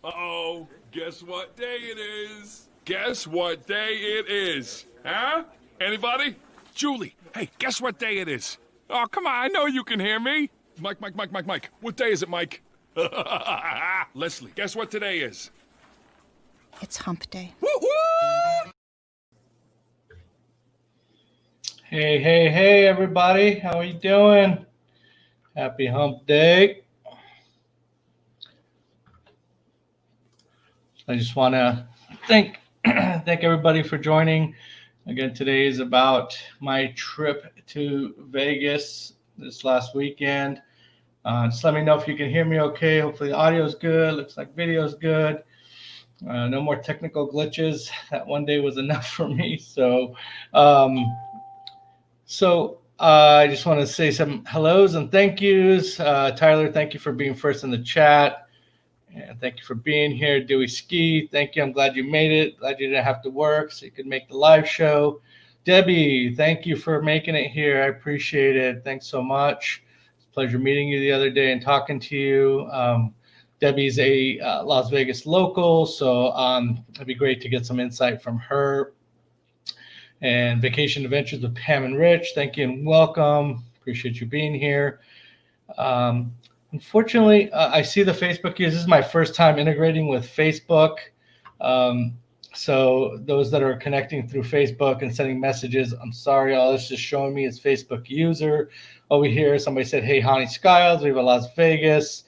Uh-oh, guess what day it is? Guess what day it is? Huh? Anybody? Julie, hey, guess what day it is? Oh, come on, I know you can hear me. Mike. What day is it, Mike? Leslie, guess what today is? It's hump day. Woo-hoo! Hey, everybody. How are you doing? Happy hump day. I just want to thank everybody for joining. Again, today is about my trip to Vegas this last weekend. Just let me know if you can hear me okay. Hopefully the audio is good. Looks like video is good. No more technical glitches. That one day was enough for me. So I just want to say some hellos and thank yous. Tyler, thank you for being first in the chat. And thank you for being here. Dewey Ski, thank you. I'm glad you made it. Glad you didn't have to work so you could make the live show. Debbie, thank you for making it here. I appreciate it. Thanks so much. It's a pleasure meeting you the other day and talking to you. Debbie's a Las Vegas local, so it'd be great to get some insight from her. And Vacation Adventures with Pam and Rich, thank you and welcome. Appreciate you being here. Unfortunately, I see the Facebook use. This is my first time integrating with Facebook. So those that are connecting through Facebook and sending messages, I'm sorry, all this is showing me is Facebook user. Over here, somebody said, hey, Honey Skiles, we have a Las Vegas.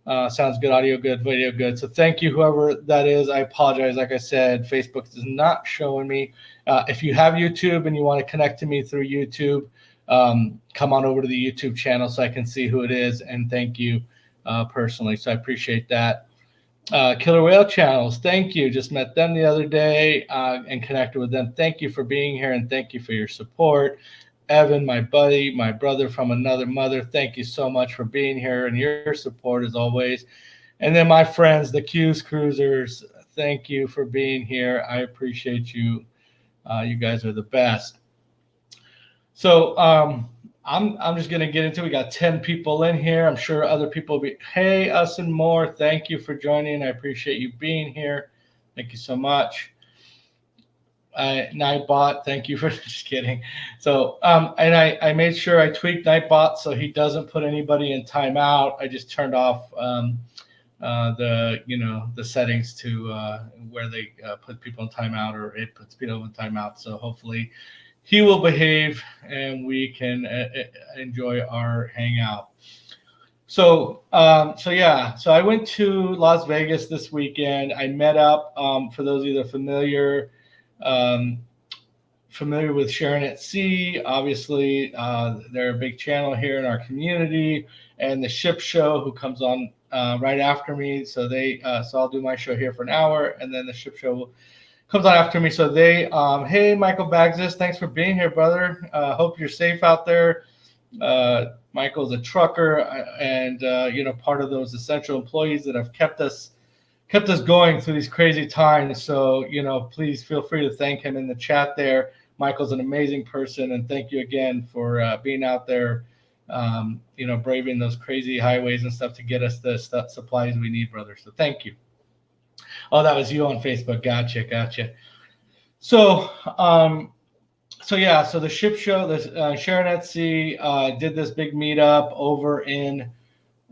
Sounds good, audio good, video good. So thank you, whoever that is. I apologize. Like I said, Facebook is not showing me. If you have YouTube and you want to connect to me through YouTube, come on over to the YouTube channel so I can see who it is. And thank you personally. So I appreciate that. Killer Whale Channels, thank you. Just met them the other day and connected with them. Thank you for being here and thank you for your support. Evan, my buddy, my brother from another mother, thank you so much for being here and your support as always. And then my friends, the Q's Cruisers, thank you for being here. I appreciate you. You guys are the best. So I'm just gonna get into it. We got 10 people in here. I'm sure other people will be, hey, us and more. Thank you for joining. I appreciate you being here. Thank you so much. Nightbot, thank you for just kidding. So and I made sure I tweaked Nightbot so he doesn't put anybody in timeout. I just turned off the settings to where they put people in timeout, or it puts people in timeout. So hopefully he will behave and we can enjoy our hangout. So I went to Las Vegas this weekend. I met up, for those of you that are familiar with Sharon at Sea. Obviously, they're a big channel here in our community, and the Ship Show, who comes on right after me. So I'll do my show here for an hour, and then the Ship Show comes on after me. So hey, Michael Bagsis, thanks for being here, brother. Hope you're safe out there. Michael's a trucker and part of those essential employees that have kept us going through these crazy times. So, please feel free to thank him in the chat there. Michael's an amazing person, and thank you again for being out there, braving those crazy highways and stuff to get us the supplies we need, brother. So thank you. Oh, that was you on Facebook. Gotcha. So the Ship Show, the Sharon at Sea did this big meetup over in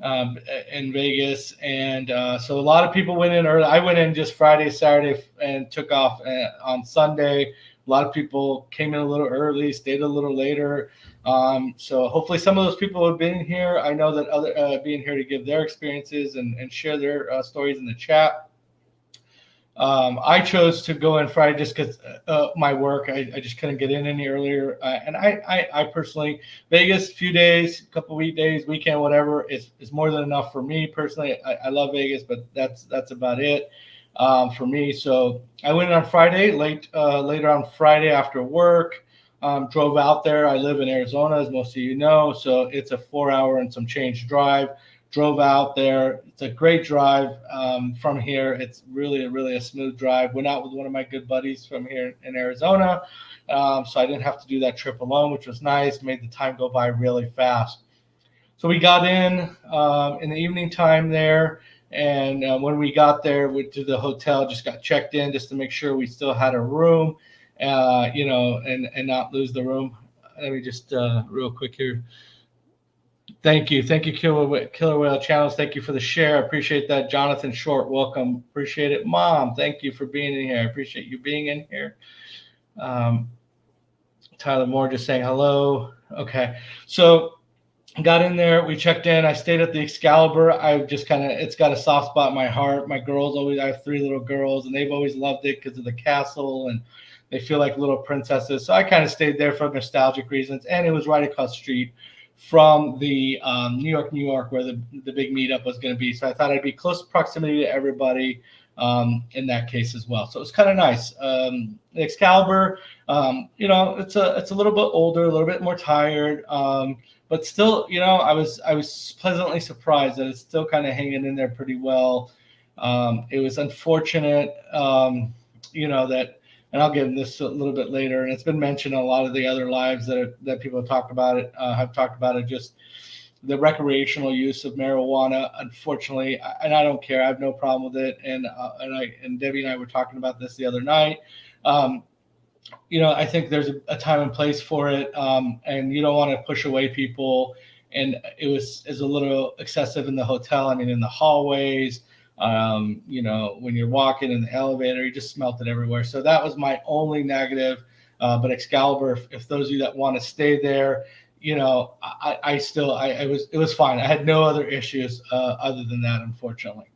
Vegas, and so a lot of people went in early. I went in just Friday, Saturday, and took off on Sunday. A lot of people came in a little early, stayed a little later. So hopefully some of those people have been here. I know that other being here to give their experiences and share their stories in the chat. I chose to go in Friday just because my work. I just couldn't get in any earlier. And I personally, Vegas, few days, couple weekdays, weekend, whatever, is more than enough for me personally. I love Vegas, but that's about it for me. So I went in on Friday, later on Friday after work. Drove out there. I live in Arizona, as most of you know, so it's a 4-hour and some change drive. Drove out there. It's a great drive from here. It's really a smooth drive. Went out with one of my good buddies from here in Arizona, so I didn't have to do that trip alone, which was nice. Made the time go by really fast. So we got in the evening time there. And when we got there, we went to the hotel, just got checked in just to make sure we still had a room, and not lose the room. Let me just real quick here. Thank you, Killer Whale Channels. Thank you for the share. I appreciate that. Jonathan Short, welcome. Appreciate it. Mom, thank you for being in here. I appreciate you being in here. Tyler Moore just saying hello. Okay, so got in there. We checked in. I stayed at the Excalibur. I just it's got a soft spot in my heart. My girls I have 3 little girls, and they've always loved it because of the castle, and they feel like little princesses. So I kind of stayed there for nostalgic reasons, and it was right across the street from the New York, where the big meetup was going to be. So I thought I'd be close proximity to everybody in that case as well. So it's kind of nice. The Excalibur, it's a little bit older, a little bit more tired, but still, I was pleasantly surprised that it's still kind of hanging in there pretty well. It was unfortunate, that. And I'll get into this a little bit later. And it's been mentioned in a lot of the other lives that people have talked about it. Just the recreational use of marijuana. Unfortunately, and I don't care. I have no problem with it. And Debbie and I were talking about this the other night. I think there's a time and place for it, and you don't want to push away people. And it was a little excessive in the hotel. I mean, in the hallways. When you're walking in the elevator, you just smelt it everywhere. So that was my only negative. But Excalibur, if those of you that want to stay there, it was fine. I had no other issues other than that, unfortunately.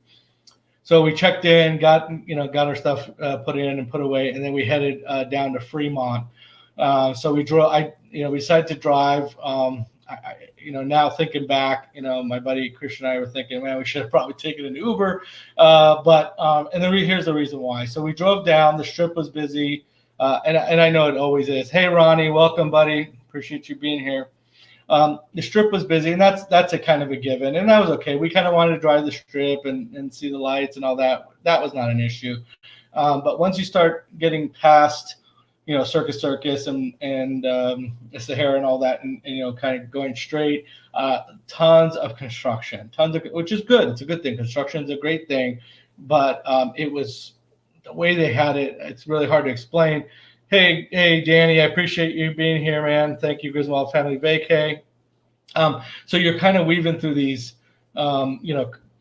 So we checked in, got our stuff put in and put away, and then we headed down to Fremont. So we drove. We decided to drive. Now thinking back, my buddy Christian and I were thinking, man, we should have probably taken an Uber. Here's the reason why. So we drove down. The strip was busy, and I know it always is. Hey, Ronnie, welcome, buddy. Appreciate you being here. The strip was busy, and that's a kind of a given, and that was okay. We kind of wanted to drive the strip and see the lights and all that. That was not an issue. But once you start getting past Circus and the Sahara and all that, and kind of going straight, tons of construction, which is good. It's a good thing. Construction is a great thing, but it was the way they had it. It's really hard to explain. Hey, Danny, I appreciate you being here, man. Thank you, Griswold Family Vacay. So you're kind of weaving through these,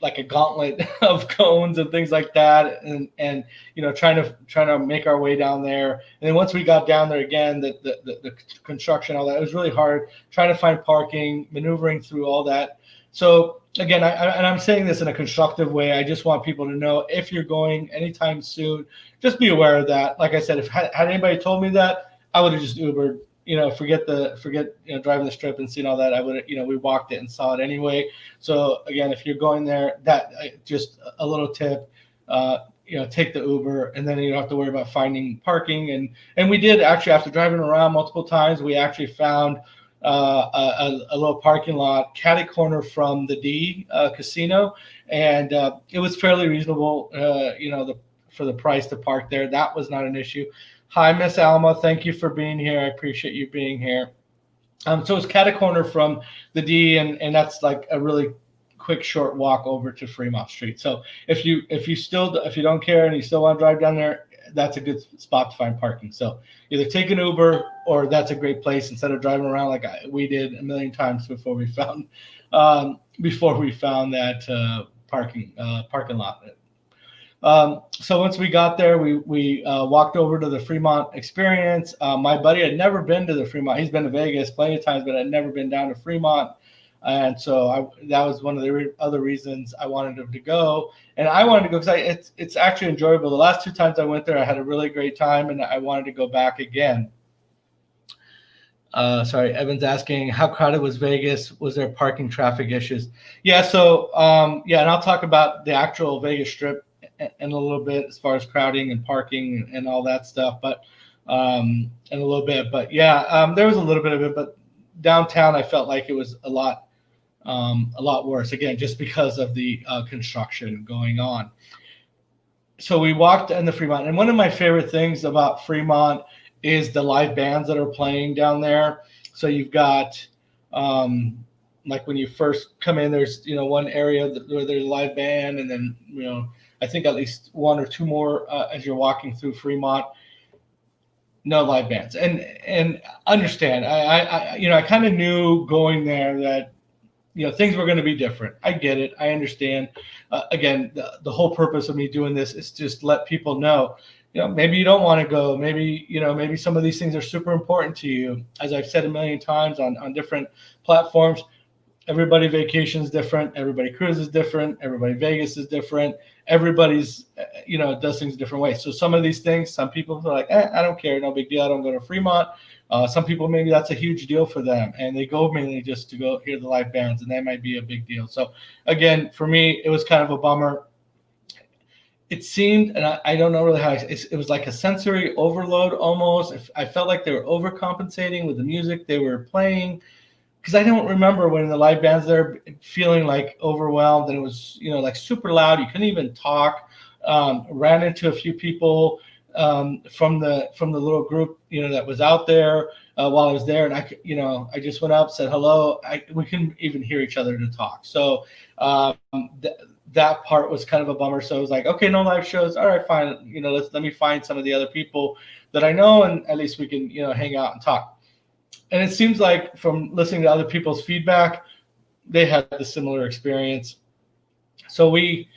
like a gauntlet of cones and things like that, and trying to make our way down there. And then once we got down there again, the construction, all that, it was really hard trying to find parking, maneuvering through all that. So again, I'm saying this in a constructive way. I just want people to know, if you're going anytime soon, just be aware of that. Like I said, if had anybody told me that, I would have just Ubered. Forget driving the strip and seeing all that. I would, we walked it and saw it anyway. So again, if you're going there, that just a little tip, take the Uber, and then you don't have to worry about finding parking. And we did actually, after driving around multiple times, we actually found a little parking lot catty corner from the D casino, and it was fairly reasonable, for the price to park there. That was not an issue. Hi, Miss Alma. Thank you for being here. I appreciate you being here. So it's catty corner from the D, and that's like a really quick, short walk over to Fremont Street. So if you don't care and you still want to drive down there, that's a good spot to find parking. So either take an Uber, or that's a great place instead of driving around like we did a million times before we found that parking lot. So once we got there, we walked over to the Fremont Experience. My buddy had never been to the Fremont. He's been to Vegas plenty of times, but had never been down to Fremont. And so that was one of the other reasons I wanted him to go. And I wanted to go because it's actually enjoyable. The last 2 times I went there, I had a really great time, and I wanted to go back again. Sorry, Evan's asking, how crowded was Vegas? Was there parking traffic issues? Yeah, so, and I'll talk about the actual Vegas Strip in a little bit as far as crowding and parking and all that stuff, but in a little bit. But yeah, there was a little bit of it, but downtown I felt like it was a lot worse, again, just because of the construction going on. So we walked in the Fremont, and one of my favorite things about Fremont is the live bands that are playing down there. So you've got like when you first come in, there's one area where there's a live band, and then I think at least one or two more as you're walking through Fremont. No live bands, and understand. I kind of knew going there that things were going to be different. I get it. I understand. Again, the whole purpose of me doing this is just let people know. Maybe you don't want to go. Maybe some of these things are super important to you. As I've said a million times on different platforms, everybody vacations different. Everybody cruises different. Everybody Vegas is different. Everybody's, does things a different way. So some of these things, some people are like, I don't care. No big deal. I don't go to Fremont. Some people, maybe that's a huge deal for them, and they go mainly just to go hear the live bands, and that might be a big deal. So again, for me, it was kind of a bummer. It seemed, and I don't know really how, it was like a sensory overload almost. I felt like they were overcompensating with the music they were playing, because I don't remember when the live bands there feeling like overwhelmed, and it was like super loud. You couldn't even talk. Ran into a few people from the little group that was out there while I was there, and I just went up, said hello. We couldn't even hear each other to talk. So that part was kind of a bummer. So I was like, okay, no live shows. All right, fine. Let me find some of the other people that I know, and at least we can hang out and talk. And it seems like from listening to other people's feedback, they had a similar experience. So we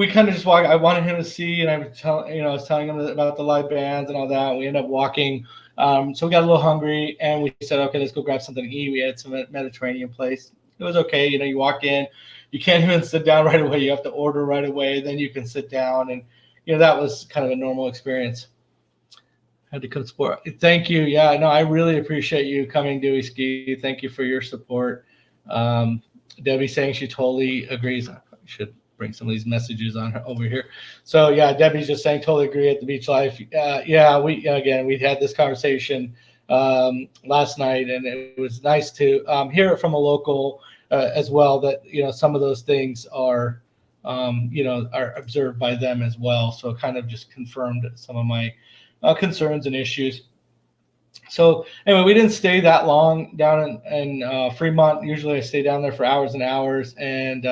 kind of just walked. I wanted him to see, and I was telling him about the live bands and all that. We ended up walking. So we got a little hungry, and we said, okay, let's go grab something to eat. We had some Mediterranean place. It was okay. You walk in, you can't even sit down right away. You have to order right away. Then you can sit down, and that was kind of a normal experience. Had to come support. Thank you. Yeah, no, I really appreciate you coming, Dewey Ski. Thank you for your support. Debbie saying she totally agrees. I should bring some of these messages on her over here. So yeah, Debbie's just saying totally agree at the Beach Life. Yeah, we had this conversation last night, and it was nice to hear it from a local as well, that some of those things are are observed by them as well. So it kind of just confirmed some of my concerns and issues. So anyway, we didn't stay that long down in Fremont. Usually I stay down there for hours and hours. And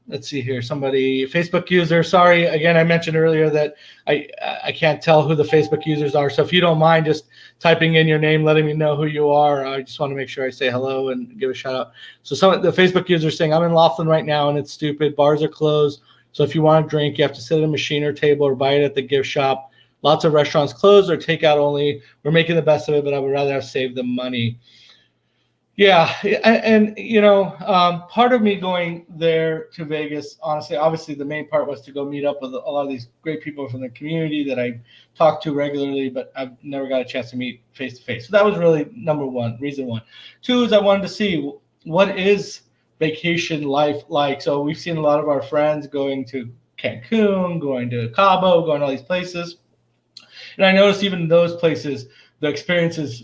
let's see here, somebody, Facebook user. Sorry, again, I mentioned earlier that I can't tell who the Facebook users are. So if you don't mind just typing in your name, letting me know who you are, I just want to make sure I say hello and give a shout out. So some of the Facebook users saying, I'm in Laughlin right now and it's stupid. Bars are closed. So if you want to drink, you have to sit at a machine or table or buy it at the gift shop. Lots of restaurants closed or takeout only. We're making the best of it, but I would rather have saved the money. Yeah, and part of me going there to Vegas, honestly, obviously the main part was to go meet up with a lot of these great people from the community that I talk to regularly, but I've never got a chance to meet face to face. So that was really reason one. Two is I wanted to see what is vacation life like. So we've seen a lot of our friends going to Cancun, going to Cabo, going to all these places. And I noticed even in those places, the experiences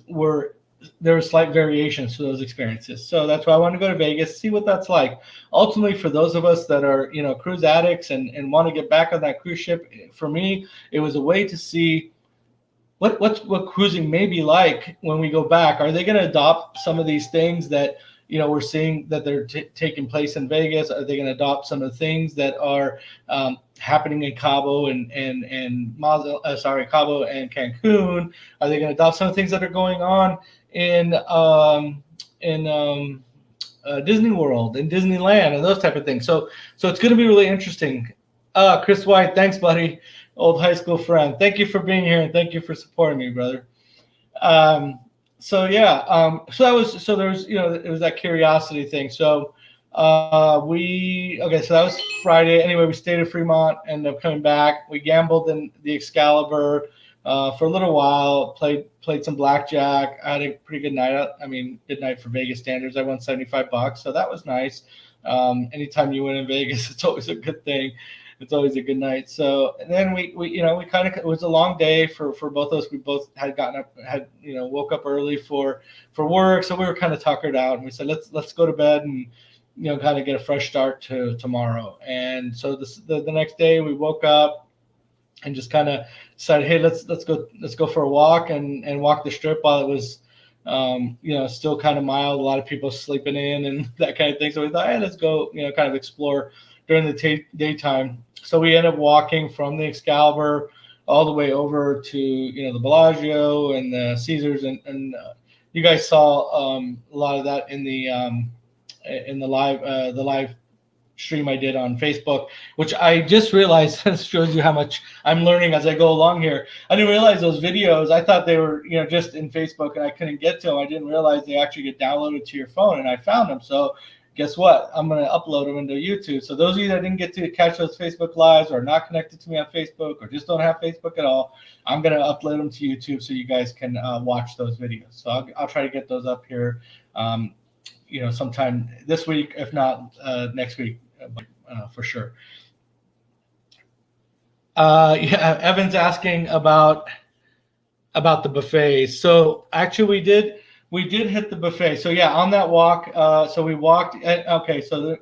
there were slight variations to those experiences. So that's why I wanted to go to Vegas, see what that's like. Ultimately, for those of us that are, cruise addicts and want to get back on that cruise ship, for me, it was a way to see what cruising may be like when we go back. Are they going to adopt some of these things that, we're seeing that they're taking place in Vegas? Are they going to adopt some of the things that are happening in Cabo Cabo and Cancun? Are they going to adopt some of the things that are going on in Disney World and Disneyland and those type of things? So it's going to be really interesting. Chris White, thanks, buddy, old high school friend. Thank you for being here and thank you for supporting me, brother. So there was it was that curiosity thing. So so that was Friday. Anyway, we stayed at Fremont, ended up coming back. We gambled in the Excalibur for a little while, played some blackjack. I had a pretty good night. Good night for Vegas standards. I won $75, so that was nice. Anytime you win in Vegas, it's always a good thing. It's always a good night. So and then we kind of, it was a long day for both of us. We both had woke up early for work, so we were kind of tuckered out, and we said let's go to bed and kind of get a fresh start to tomorrow. And so the next day we woke up and just kind of decided, hey, let's go for a walk and walk the strip while it was Still kind of mild. A lot of people sleeping in and that kind of thing. So we thought, hey, let's go, kind of explore during the daytime. So we ended up walking from the Excalibur all the way over to, the Bellagio and the Caesars, and you guys saw a lot of that in the live stream I did on Facebook, which I just realized shows you how much I'm learning as I go along here. I didn't realize those videos. I thought they were, just in Facebook and I couldn't get to them. I didn't realize they actually get downloaded to your phone, and I found them. So guess what? I'm going to upload them into YouTube. So those of you that didn't get to catch those Facebook Lives or are not connected to me on Facebook or just don't have Facebook at all, I'm going to upload them to YouTube so you guys can watch those videos. So I'll try to get those up here, sometime this week, if not next week. For sure. Evan's asking about the buffet. So actually, we did hit the buffet. So yeah, on that walk, so we walked. Okay, so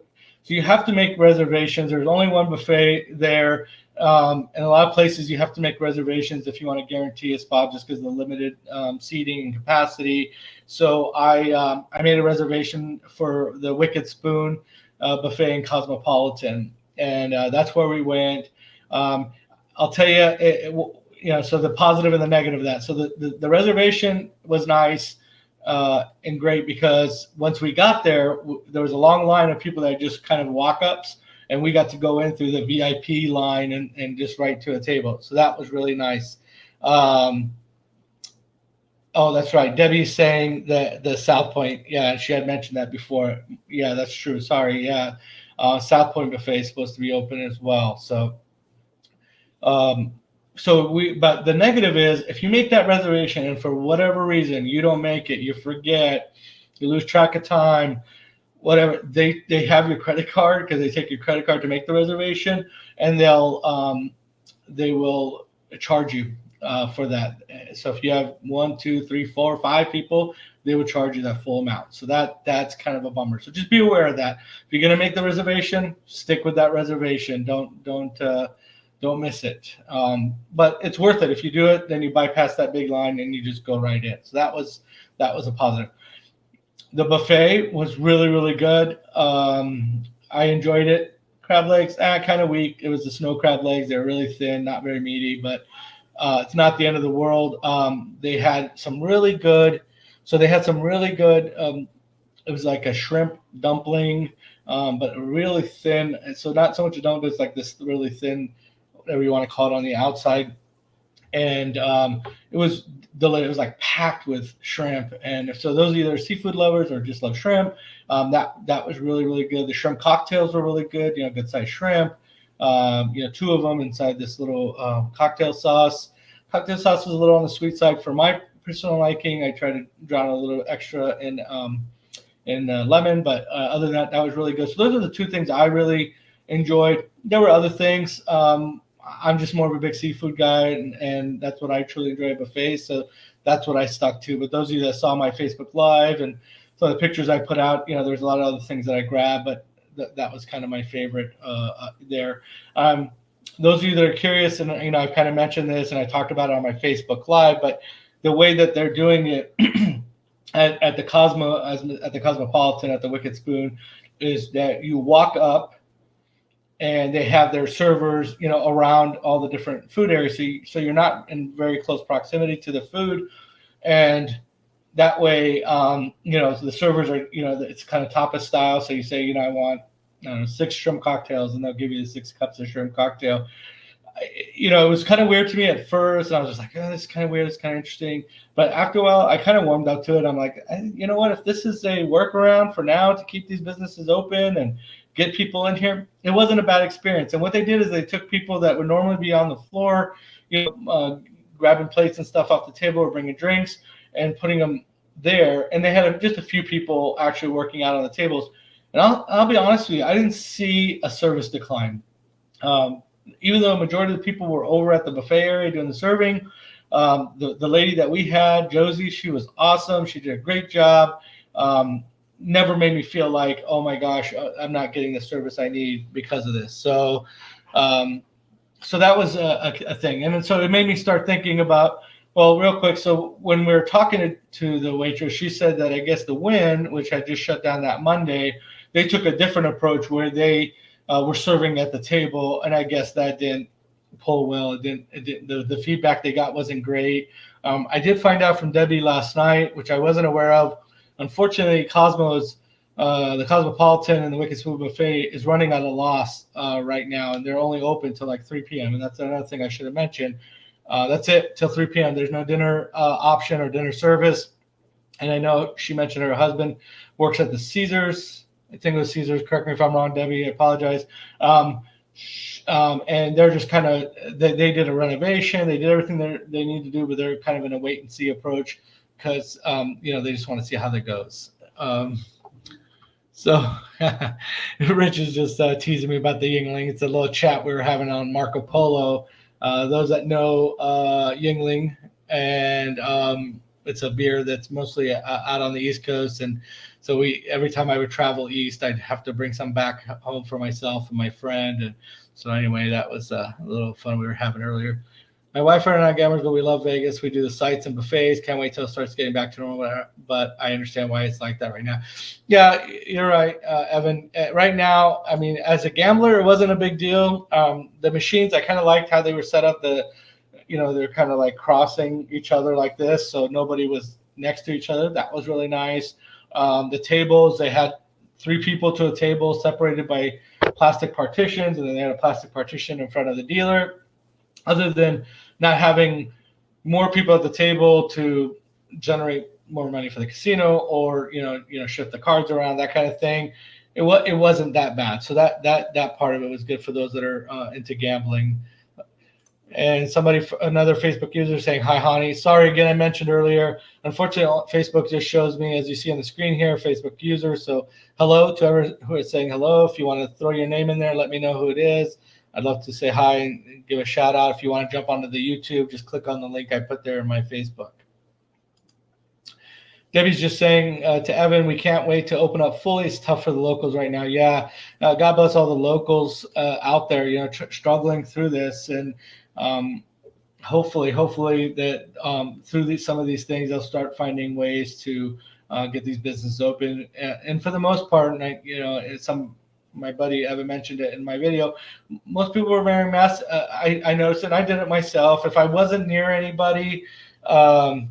you have to make reservations. There's only one buffet there. In a lot of places, you have to make reservations if you want to guarantee a spot, just because of the limited seating and capacity. So I made a reservation for the Wicked Spoon buffet in Cosmopolitan, and that's where we went. I'll tell you, so the positive and the negative of that. So the reservation was nice and great, because once we got there, there was a long line of people that just kind of walk-ups, and we got to go in through the VIP line and just right to a table. So that was really nice. Oh, that's right. Debbie's saying the South Point. Yeah, she had mentioned that before. Yeah, that's true. Sorry. Yeah, South Point buffet is supposed to be open as well. So, but the negative is, if you make that reservation and for whatever reason you don't make it, you forget, you lose track of time, whatever, they have your credit card, because they take your credit card to make the reservation, and they will charge you for that. So if you have 1, 2, 3, 4, 5 people, they would charge you that full amount. So that's kind of a bummer. So just be aware of that. If you're gonna make the reservation, stick with that reservation. Don't miss it. But it's worth it. If you do it, then you bypass that big line and you just go right in. So that was a positive. The buffet was really, really good. I enjoyed it. Crab legs, kind of weak. It was the snow crab legs. They're really thin, not very meaty, but it's not the end of the world. They had some really good. So they had some really good. It was like a shrimp dumpling, but really thin. And so not so much a dumpling, it's like this really thin, whatever you want to call it, on the outside. And it was delicious. It was like packed with shrimp. And so those either seafood lovers or just love shrimp, that was really, really good. The shrimp cocktails were really good. Good sized shrimp. 2 of them inside this little cocktail sauce. Cocktail sauce was a little on the sweet side for my personal liking. I tried to drown a little extra in lemon, but other than that was really good. So those are the 2 things I really enjoyed. There were other things. I'm just more of a big seafood guy, and that's what I truly enjoy at buffets. So that's what I stuck to. But those of you that saw my Facebook Live and some of the pictures I put out, there's a lot of other things that I grabbed, but that was kind of my favorite there. Those of you that are curious, and I've kind of mentioned this and I talked about it on my Facebook Live, but the way that they're doing it at the Cosmopolitan, at the Wicked Spoon, is that you walk up and they have their servers, around all the different food areas. So you're not in very close proximity to the food, and that way, the servers are, it's kind of tapas style. So you say, I want 6 shrimp cocktails, and they'll give you the 6 cups of shrimp cocktail. It was kind of weird to me at first, and I was just like, oh, this is kind of weird. It's kind of interesting. But after a while, I kind of warmed up to it. I'm like, you know what? If this is a workaround for now to keep these businesses open and get people in here, it wasn't a bad experience. And what they did is they took people that would normally be on the floor, grabbing plates and stuff off the table or bringing drinks and putting them there. And they had just a few people actually working out on the tables. And I'll be honest with you, I didn't see a service decline. Even though a majority of the people were over at the buffet area doing the serving, the lady that we had, Josie, she was awesome. She did a great job. Never made me feel like, oh my gosh, I'm not getting the service I need because of this. So that was a thing. And so it made me start thinking about Well, real quick. So when we were talking to the waitress, she said that I guess the Win, which had just shut down that Monday, they took a different approach where they were serving at the table, and I guess that didn't pull well. The feedback they got wasn't great. I did find out from Debbie last night, which I wasn't aware of. Unfortunately, the Cosmopolitan and the Wicked Spoon Buffet is running at a loss right now, and they're only open till like 3 p.m. And that's another thing I should have mentioned. That's it till 3 p.m. There's no dinner option or dinner service. And I know she mentioned her husband works at the Caesars. I think it was Caesars. Correct me if I'm wrong, Debbie. I apologize. And they're just kind of they did a renovation. They did everything they need to do, but they're kind of in a wait and see approach because they just want to see how that goes. So Rich is just teasing me about the Yingling. It's a little chat we were having on Marco Polo. Those that know Yingling, and it's a beer that's mostly out on the East Coast. And so every time I would travel east, I'd have to bring some back home for myself and my friend. And so anyway, that was a little fun we were having earlier. My wife and I are gamblers, but we love Vegas. We do the sites and buffets. Can't wait till it starts getting back to normal. But I understand why it's like that right now. Yeah, you're right, Evan. Right now, I mean, as a gambler, it wasn't a big deal. The machines, I kind of liked how they were set up. They're kind of like crossing each other like this, so nobody was next to each other. That was really nice. The tables, they had 3 people to a table separated by plastic partitions, and then they had a plastic partition in front of the dealer. Other than not having more people at the table to generate more money for the casino, or shift the cards around, that kind of thing, it wasn't that bad. So that part of it was good for those that are into gambling. And another Facebook user saying, "Hi, Hani. Sorry again, I mentioned earlier. Unfortunately, Facebook just shows me, as you see on the screen here, Facebook user. So hello to whoever who is saying hello. If you want to throw your name in there, let me know who it is. I'd love to say hi and give a shout out. If you want to jump onto the YouTube, just click on the link I put there in my Facebook." Debbie's just saying to Evan, "We can't wait to open up fully. It's tough for the locals right now." Yeah, God bless all the locals out there, struggling through this, and hopefully that through some of these things, they'll start finding ways to get these businesses open. And for the most part, my buddy Evan mentioned it in my video, most people were wearing masks. I noticed it. I did it myself. If I wasn't near anybody, and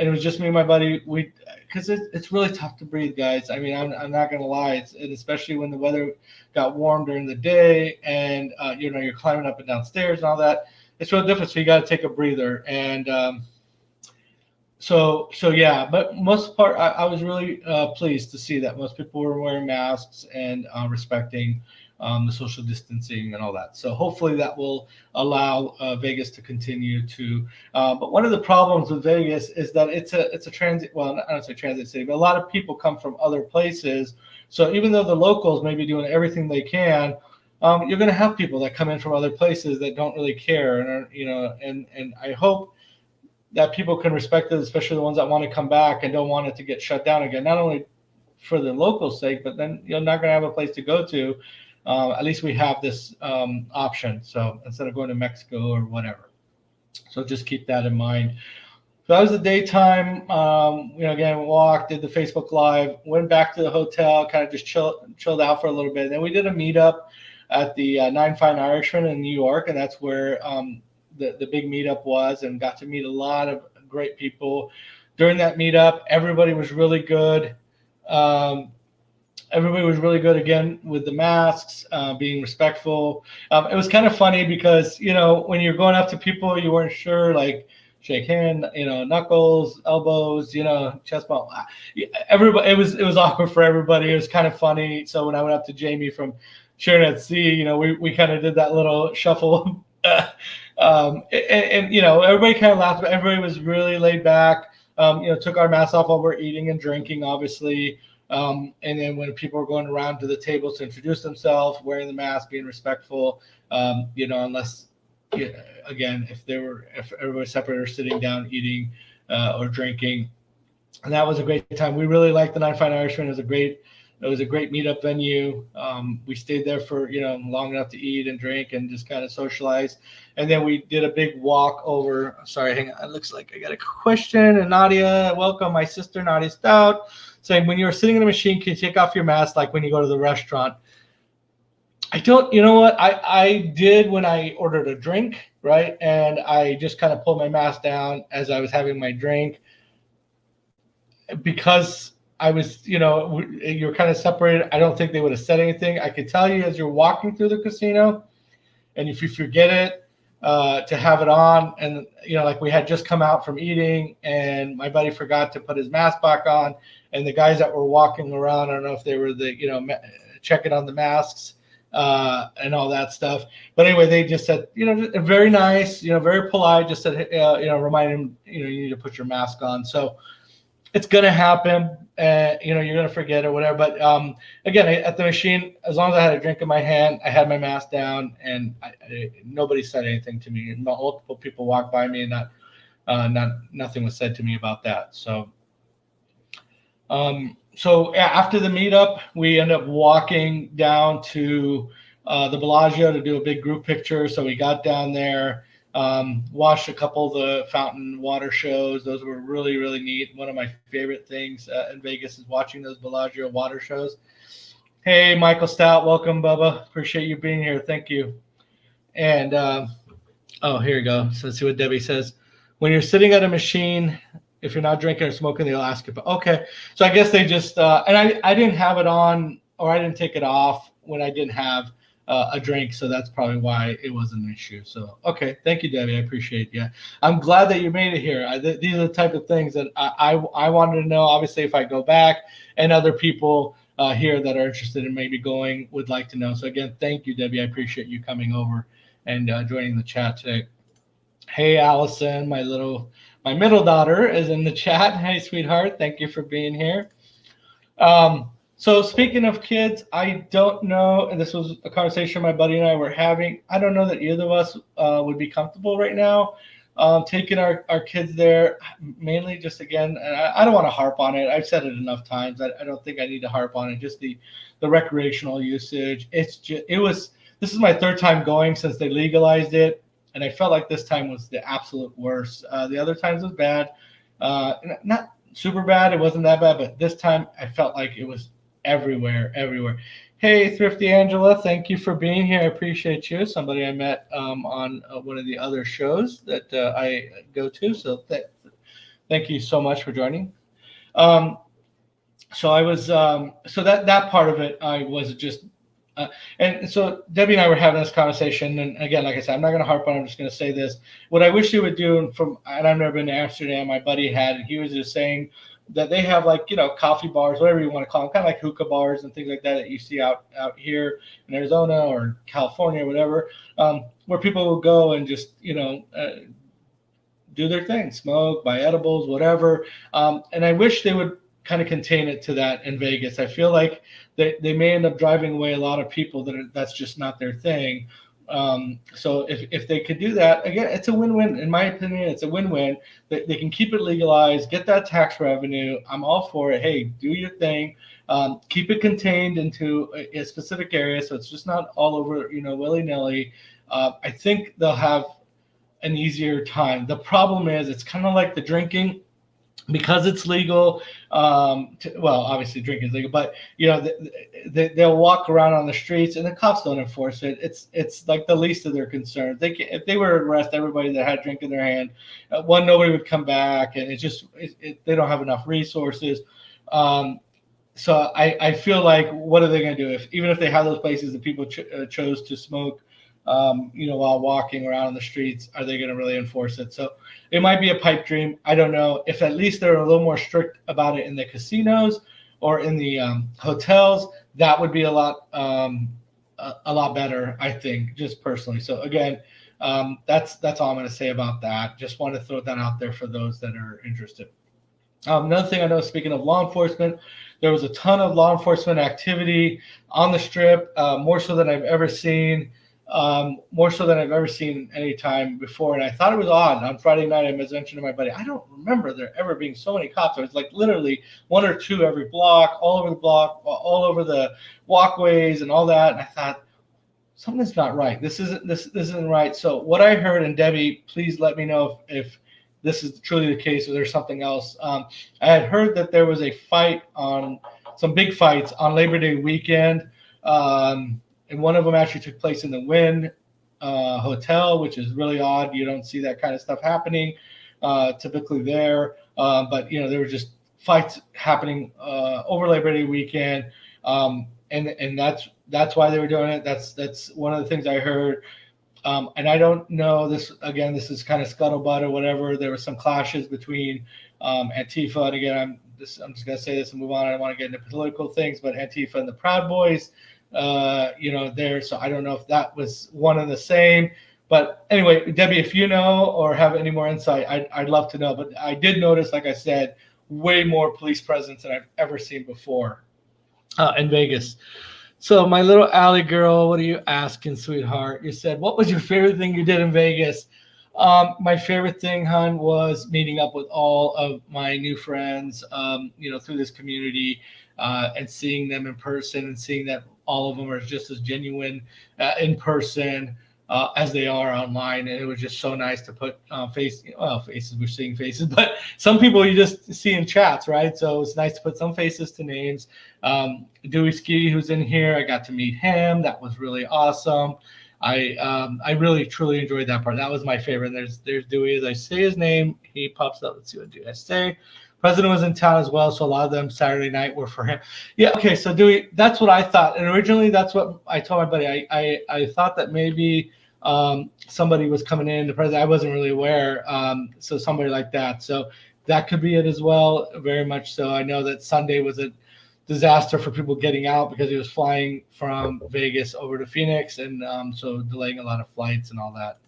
it was just me and my buddy, because it's really tough to breathe, guys. I mean, I'm not gonna lie, and especially when the weather got warm during the day, and you're climbing up and down stairs and all that. It's real different. So you got to take a breather, and So yeah, but most part, I was really pleased to see that most people were wearing masks and respecting the social distancing and all that. So hopefully that will allow Vegas to continue to. But one of the problems with Vegas is that it's a transit. Well, I don't say transit city, but a lot of people come from other places. So even though the locals may be doing everything they can, you're going to have people that come in from other places that don't really care, and I hope that people can respect it, especially the ones that want to come back and don't want it to get shut down again, not only for the local sake, but then you're not going to have a place to go to. At least we have this option. So instead of going to Mexico or whatever. So just keep that in mind. So that was the daytime. Again, walked, did the Facebook Live, went back to the hotel, kind of just chilled out for a little bit. And then we did a meetup at the Nine Fine Irishman in New York, and that's where the big meetup was, and got to meet a lot of great people during that meetup. Everybody was really good. Everybody was really good again with the masks, being respectful. It was kind of funny because, when you're going up to people, you weren't sure, like shake hand, knuckles, elbows, chest bump. Everybody, it was awkward for everybody. It was kind of funny. So when I went up to Jamie from Sharon at Sea, we kind of did that little shuffle. Everybody kind of laughed, but everybody was really laid back. Took our masks off while we're eating and drinking, obviously. And then when people were going around to the tables to introduce themselves, wearing the mask, being respectful, unless, again, if everybody separate or sitting down eating or drinking. And that was a great time. We really liked the Nine Fine Irishman. It was a great It was a great meetup venue. We stayed there for, long enough to eat and drink and just kind of socialize. And then we did a big walk over. Sorry, hang on. It looks like I got a question. And Nadia, welcome, my sister, Nadia Stout, saying, when you're sitting in a machine, can you take off your mask like when you go to the restaurant? I don't, you know what? I did when I ordered a drink, right? And I just kind of pulled my mask down as I was having my drink because I was, you're kind of separated. I don't think they would have said anything. I could tell you as you're walking through the casino, and if you forget it, to have it on, and like we had just come out from eating, and my buddy forgot to put his mask back on, and the guys that were walking around, I don't know if they were checking on the masks and all that stuff. But anyway, they just said, very nice, very polite, just said, remind him, you need to put your mask on. So it's going to happen. You're going to forget or whatever. But again, at the machine, as long as I had a drink in my hand, I had my mask down, and nobody said anything to me. Multiple people walked by me, and nothing was said to me about that. So, after the meetup, we ended up walking down to the Bellagio to do a big group picture. So we got down there. Watched a couple of the fountain water shows. Those were really, really neat. One of my favorite things in Vegas is watching those Bellagio water shows. Hey, Michael Stout, welcome, Bubba. Appreciate you being here. Thank you. And here you go. So let's see what Debbie says. When you're sitting at a machine, if you're not drinking or smoking, they'll ask you. Okay, so I guess they just and I didn't have it on, or I didn't take it off when I didn't have a drink, so that's probably why it wasn't an issue. So, okay, thank you, Debbie. I appreciate you. I'm glad that you made it here. These are the type of things that I wanted to know. Obviously, if I go back, and other people here that are interested in maybe going would like to know. So again, thank you, Debbie. I appreciate you coming over and joining the chat today. Hey, Allison, my middle daughter is in the chat. Hey, sweetheart. Thank you for being here. So speaking of kids, I don't know, and this was a conversation my buddy and I were having. I don't know that either of us would be comfortable right now taking our kids there, mainly just, again, and I don't want to harp on it. I've said it enough times. I don't think I need to harp on it. Just the recreational usage. This is my third time going since they legalized it, and I felt like this time was the absolute worst. The other times was bad. Not super bad. It wasn't that bad, but this time I felt like it was everywhere. Hey, Thrifty Angela, thank you for being here. I appreciate you. Somebody I met on one of the other shows that I go to. So thank you so much for joining. So I was so that part of it, I was just and so Debbie and I were having this conversation, and again, like I said, I'm not going to harp on it. I'm just going to say this. What I wish they would do, and I've never been to Amsterdam, my buddy had, and he was just saying that they have, like, coffee bars, whatever you want to call them, kind of like hookah bars and things like that you see out here in Arizona or California or whatever, where people will go and just, do their thing, smoke, buy edibles, whatever. And I wish they would kind of contain it to that in Vegas. I feel like they may end up driving away a lot of people that's just not their thing. So if they could do that, again, it's a win-win. In my opinion, it's a win-win. They can keep it legalized, get that tax revenue. I'm all for it. Hey, do your thing. Keep it contained into a specific area, so it's just not all over, willy-nilly. I think they'll have an easier time. The problem is it's kind of like the drinking. Because it's legal, well, obviously drinking is legal, but they'll walk around on the streets and the cops don't enforce it. It's like the least of their concerns. If they were to arrest everybody that had a drink in their hand, nobody would come back, and they don't have enough resources. So I feel like, what are they going to do even if they have those places that people chose to smoke? While walking around on the streets, are they going to really enforce it? So it might be a pipe dream. I don't know. If at least they're a little more strict about it in the casinos or in the hotels, that would be a lot better, I think, just personally. So again, that's all I'm going to say about that. Just want to throw that out there for those that are interested. Another thing I know, speaking of law enforcement, there was a ton of law enforcement activity on the Strip, more so than I've ever seen. more so than I've ever seen any time before. And I thought it was odd. On Friday night, I mentioned to my buddy, I don't remember there ever being so many cops. It was like literally one or two every block, all over the block, all over the walkways and all that. And I thought, something's not right. This isn't right. So what I heard, and Debbie, please let me know if this is truly the case or there's something else. I had heard that there was a fight on some big fights on Labor Day weekend. And one of them actually took place in the Wynn Hotel, which is really odd. You don't see that kind of stuff happening typically there. But, there were just fights happening over Labor Day weekend. And that's why they were doing it. That's one of the things I heard. And I don't know this, again, this is kind of scuttlebutt or whatever. There were some clashes between Antifa. And again, I'm just going to say this and move on. I don't want to get into political things, but Antifa and the Proud Boys, there. So I don't know if that was one and the same. But anyway, Debbie, if you know or have any more insight, I'd love to know. But I did notice, like I said, way more police presence than I've ever seen before in Vegas. So my little alley girl, what are you asking, sweetheart? You said, what was your favorite thing you did in Vegas? My favorite thing, hon, was meeting up with all of my new friends, through this community and seeing them in person and seeing that all of them are just as genuine in person as they are online. And it was just so nice to put faces, we're seeing faces, but some people you just see in chats, right? So it's nice to put some faces to names. Dewey Ski, who's in here, I got to meet him. That was really awesome. I really, truly enjoyed that part. That was my favorite. And there's Dewey. As I say his name, he pops up. Let's see what Dewey I say. President was in town as well, so a lot of them Saturday night were for him. Yeah, okay, so Dewey, that's what I thought. And originally that's what I told my buddy. I thought that maybe somebody was coming in, the president. I wasn't really aware, so somebody like that. So that could be it as well, very much so. I know that Sunday was a disaster for people getting out because he was flying from Vegas over to Phoenix, and so delaying a lot of flights and all that.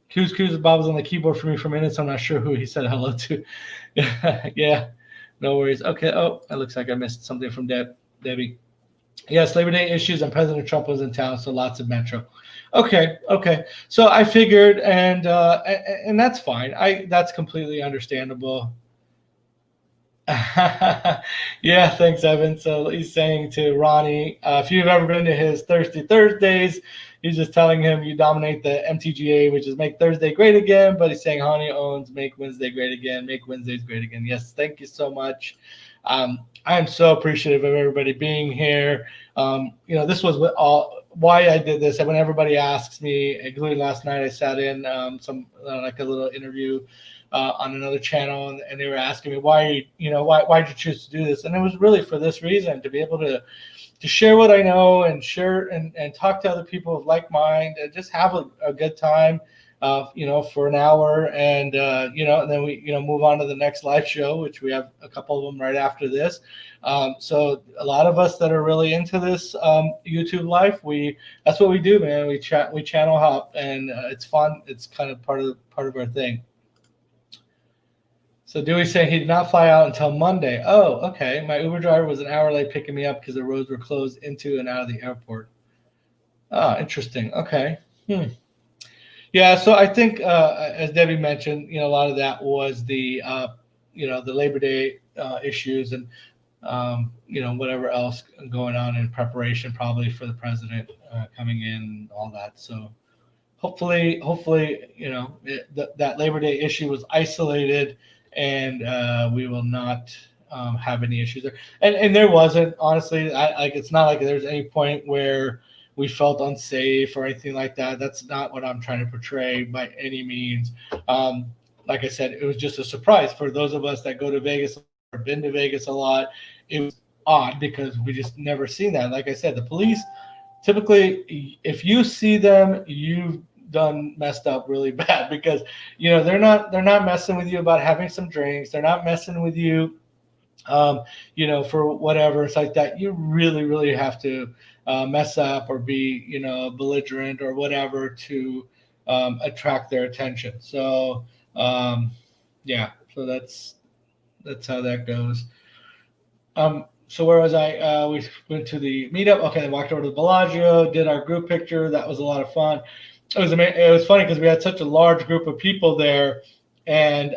Q's Bob was on the keyboard for me for minutes. I'm not sure who he said hello to. Yeah, no worries. Okay. Oh, it looks like I missed something from Debbie. Yes, Labor Day issues, and President Trump was in town, so lots of Metro. Okay. So I figured, and that's fine. That's completely understandable. Yeah, thanks, Evan. So he's saying to Ronnie, if you've ever been to his Thirsty Thursdays, he's just telling him you dominate the MTGA, which is Make Thursday Great Again. But he's saying Honey owns Make Wednesday Great Again, Make Wednesdays Great Again. Yes, thank you so much. I am so appreciative of everybody being here. This was why I did this. And when everybody asks me, including last night, I sat in like a little interview on another channel, and they were asking me why did you choose to do this? And it was really for this reason, to be able to share what I know and share and talk to other people of like mind and just have a good time, for an hour, and and then we move on to the next live show, which we have a couple of them right after this. So a lot of us that are really into this YouTube life, that's what we do, man. We channel hop, and it's fun. It's kind of part of our thing. So Dewey saying he did not fly out until Monday. Oh, okay. My Uber driver was an hour late picking me up because the roads were closed into and out of the airport. Oh, interesting. Okay. Yeah, so I think, as Debbie mentioned, a lot of that was the Labor Day issues and, whatever else going on in preparation probably for the president coming in and all that. So hopefully, that Labor Day issue was isolated, and we will not have any issues there. And there wasn't, honestly. It's not like there's any point where we felt unsafe or anything like that. That's not what I'm trying to portray by any means. Like I said, it was just a surprise for those of us that go to Vegas or been to Vegas a lot. It was odd because we just never seen that. Like I said, the police typically, if you see them, you've done messed up really bad, because they're not messing with you about having some drinks. They're not messing with you for whatever. It's like that. You really, really have to mess up or be, belligerent or whatever to attract their attention. So, so that's how that goes. So where was I? We went to the meetup. Okay, then walked over to the Bellagio, did our group picture. That was a lot of fun. It was amazing. It was funny because we had such a large group of people there, and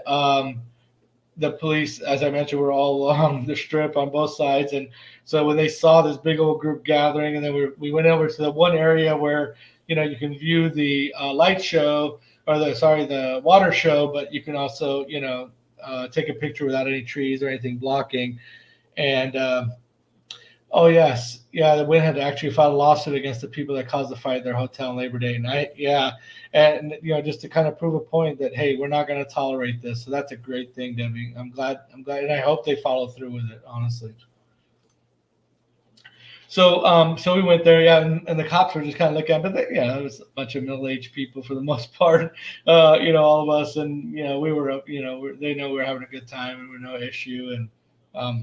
the police, as I mentioned, were all along the strip on both sides. And so when they saw this big old group gathering, and then we went over to the one area where you can view the light show or the water show, but you can also take a picture without any trees or anything blocking. And oh yes, yeah, the Wynn had actually filed a lawsuit against the people that caused the fight at their hotel on Labor Day night. Yeah, and just to kind of prove a point that hey, we're not going to tolerate this. So that's a great thing, Debbie. I'm glad, and I hope they follow through with it. Honestly. So we went there, yeah, and the cops were just kind of looking at, but it was a bunch of middle-aged people for the most part, all of us, and we were, they know we were having a good time and we were no issue, and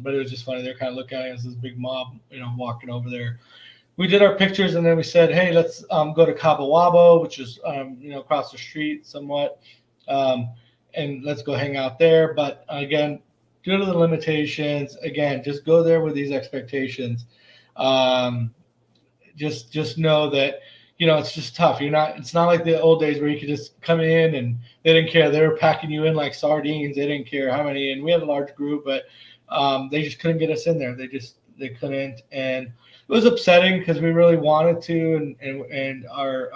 but it was just funny. They're kind of looking at us, this big mob, walking over there. We did our pictures, and then we said, hey, let's go to Cabo Wabo, which is across the street somewhat, and let's go hang out there. But again, due to the limitations, again, just go there with these expectations. Just know that it's just tough. It's not like the old days where you could just come in and they didn't care. They were packing you in like sardines. They didn't care how many. And we had a large group, but they just couldn't get us in there. They couldn't, and it was upsetting because we really wanted to, and our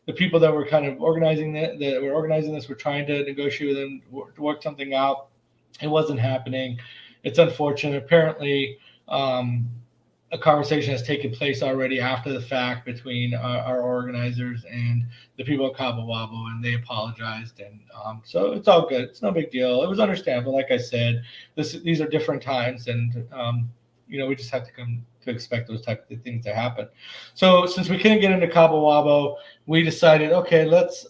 the people that were kind of organizing this were trying to negotiate with them to work something out. It wasn't happening. It's unfortunate. Apparently, a conversation has taken place already after the fact between our organizers and the people at Cabo Wabo, and they apologized, and so it's all good. It's no big deal. It was understandable. Like I said, these are different times, and we just have to come to expect those type of things to happen. So since we couldn't get into Cabo Wabo, we decided, okay, let's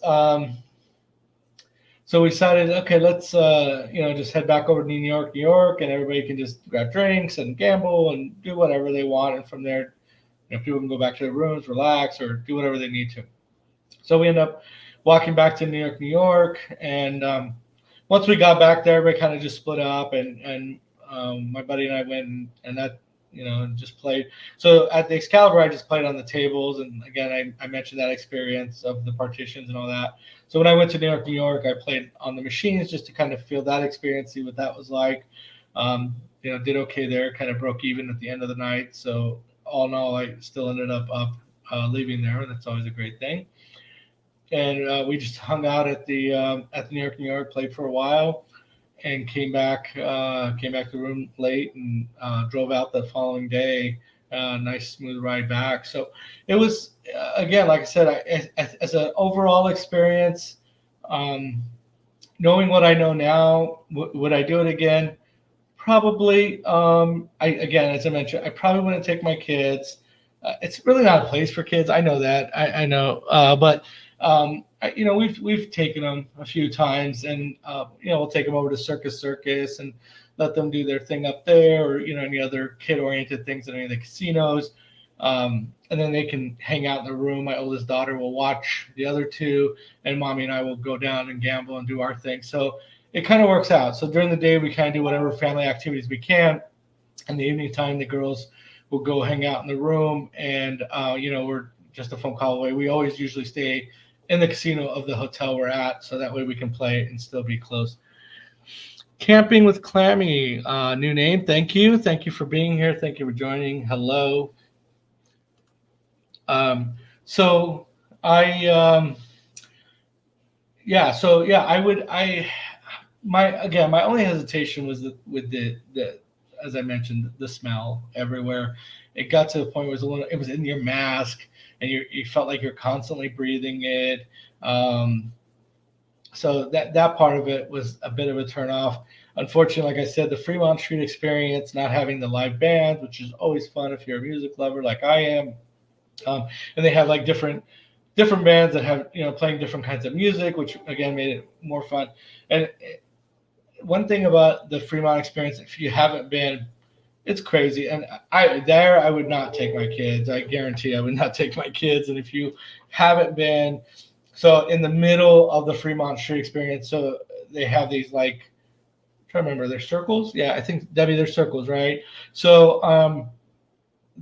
just head back over to New York, and everybody can just grab drinks and gamble and do whatever they want. And from there, people can go back to their rooms, relax, or do whatever they need to. So we end up walking back to New York. And once we got back there, everybody kind of just split up. And my buddy and I went and that, just played. So at the Excalibur, I just played on the tables. And again, I mentioned that experience of the partitions and all that. So when I went to New York, I played on the machines just to kind of feel that experience, see what that was like. Did okay there, kind of broke even at the end of the night. So all in all, I still ended up leaving there, and that's always a great thing. And we just hung out at the New York, played for a while, and came back to the room late, and drove out the following day. Nice smooth ride back. So it was again, like I said, as an overall experience, knowing what I know now, would I do it again? Probably. As I mentioned, I probably wouldn't take my kids. It's really not a place for kids. I know that. I know. But we've taken them a few times, and we'll take them over to Circus and let them do their thing up there, or any other kid-oriented things at any of the casinos, and then they can hang out in the room. My oldest daughter will watch the other two, and mommy and I will go down and gamble and do our thing. So it kind of works out. So during the day, we kind of do whatever family activities we can. In the evening time, the girls will go hang out in the room, and we're just a phone call away. We always usually stay in the casino of the hotel we're at, so that way we can play and still be close. Camping with Clammy, new name. Thank you for being here. Thank you for joining. Hello. My only hesitation was with the as I mentioned, the smell everywhere. It got to the point where it was in your mask, and you felt like you're constantly breathing it. So that part of it was a bit of a turnoff. Unfortunately, like I said, the Fremont Street experience, not having the live band, which is always fun if you're a music lover like I am, and they have like different bands that have playing different kinds of music, which again made it more fun. And one thing about the Fremont experience, if you haven't been, it's crazy. And I would not take my kids. I guarantee I would not take my kids. And if you haven't been, so in the middle of the Fremont Street experience, so they have these like trying to remember, their circles. Yeah, I think Debbie, their circles, right? So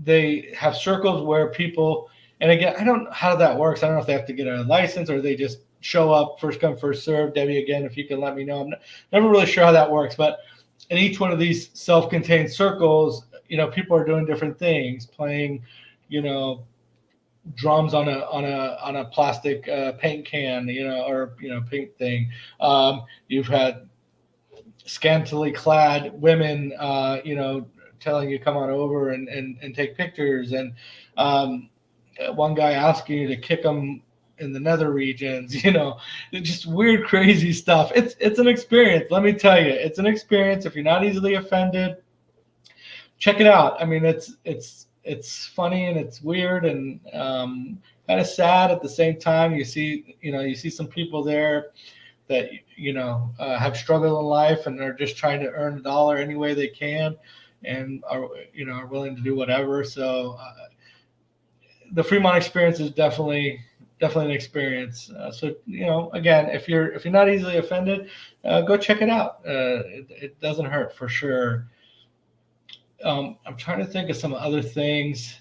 they have circles where people, and again, I don't know how that works. I don't know if they have to get a license or they just show up, first come, first serve. Debbie, again, if you can let me know. I'm never really sure how that works, but in each one of these self-contained circles, people are doing different things, playing, drums on a plastic paint can, or paint thing. You've had scantily clad women, telling you come on over and take pictures, and one guy asking you to kick them in the nether regions, just weird, crazy stuff. It's an experience. Let me tell you, it's an experience. If you're not easily offended, check it out. I mean, it's funny and it's weird and kind of sad at the same time. You see some people there that have struggled in life and are just trying to earn a dollar any way they can, and are willing to do whatever. So the Fremont experience is definitely an experience. So again, if you're not easily offended, go check it out. It doesn't hurt, for sure. I'm trying to think of some other things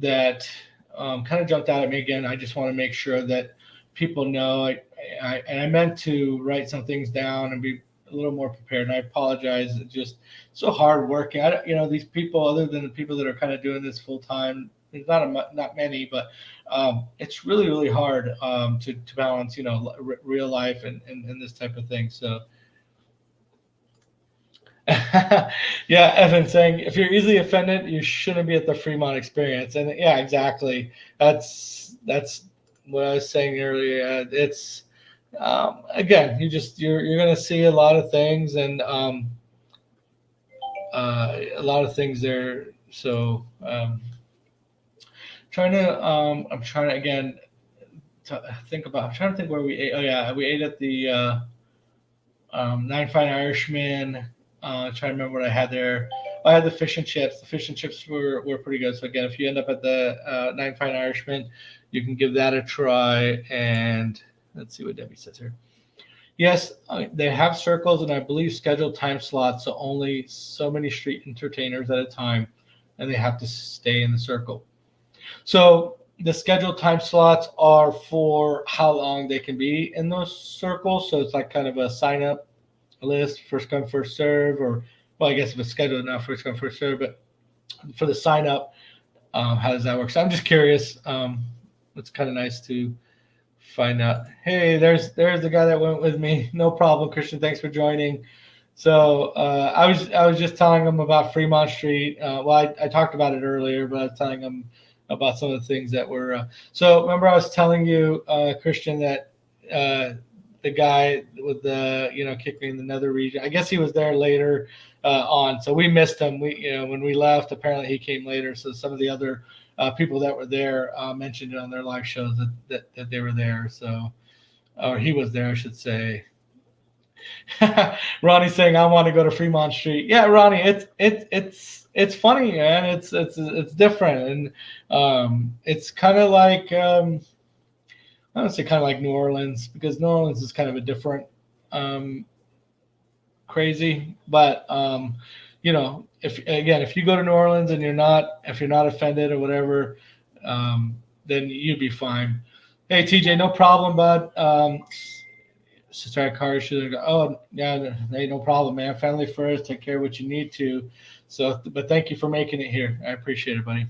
that kind of jumped out at me. Again, I just want to make sure that people know. I meant to write some things down and be a little more prepared. And I apologize. It's just so hard working. These people, other than the people that are kind of doing this full time, there's not many, but it's really, really hard to balance, real life and this type of thing. So. Yeah, Evan saying if you're easily offended, you shouldn't be at the Fremont experience. And yeah, exactly. That's what I was saying earlier. It's again, you're going to see a lot of things and a lot of things there. So I'm trying to again think about. I'm trying to think where we ate. Oh yeah, we ate at the Nine Fine Irishman. Trying to remember what I had there. I had the fish and chips. The fish and chips were pretty good. So again, if you end up at the Nine Fine Irishman, you can give that a try. And let's see what Debbie says here. Yes, they have circles and I believe scheduled time slots, so only so many street entertainers at a time, and they have to stay in the circle. So the scheduled time slots are for how long they can be in those circles. So it's like kind of a sign up list, first come, first serve, or well, I guess if it's scheduled enough, first come, first serve. But for the sign up, how does that work? So I'm just curious. It's kind of nice to find out. Hey, there's the guy that went with me. No problem, Christian. Thanks for joining. So I was just telling him about Fremont Street. I talked about it earlier, but I was telling him about some of the things that were. So remember, I was telling you, Christian, that the guy with the kicked me in the nether region. I guess he was there later on, so we missed him. When we left, apparently he came later. So some of the other people that were there mentioned it on their live shows that they were there. So, or he was there, I should say. Ronnie's saying I want to go to Fremont Street. Yeah, Ronnie, it's funny, man. It's different, and it's kind of like. I would say kind of like New Orleans, because New Orleans is kind of a different crazy. But if you go to New Orleans and if you're not offended or whatever, then you'd be fine. Hey TJ, no problem, bud. Sister Car should go. Oh yeah, hey, no problem, man. Family first. Take care of what you need to. So, but thank you for making it here. I appreciate it, buddy.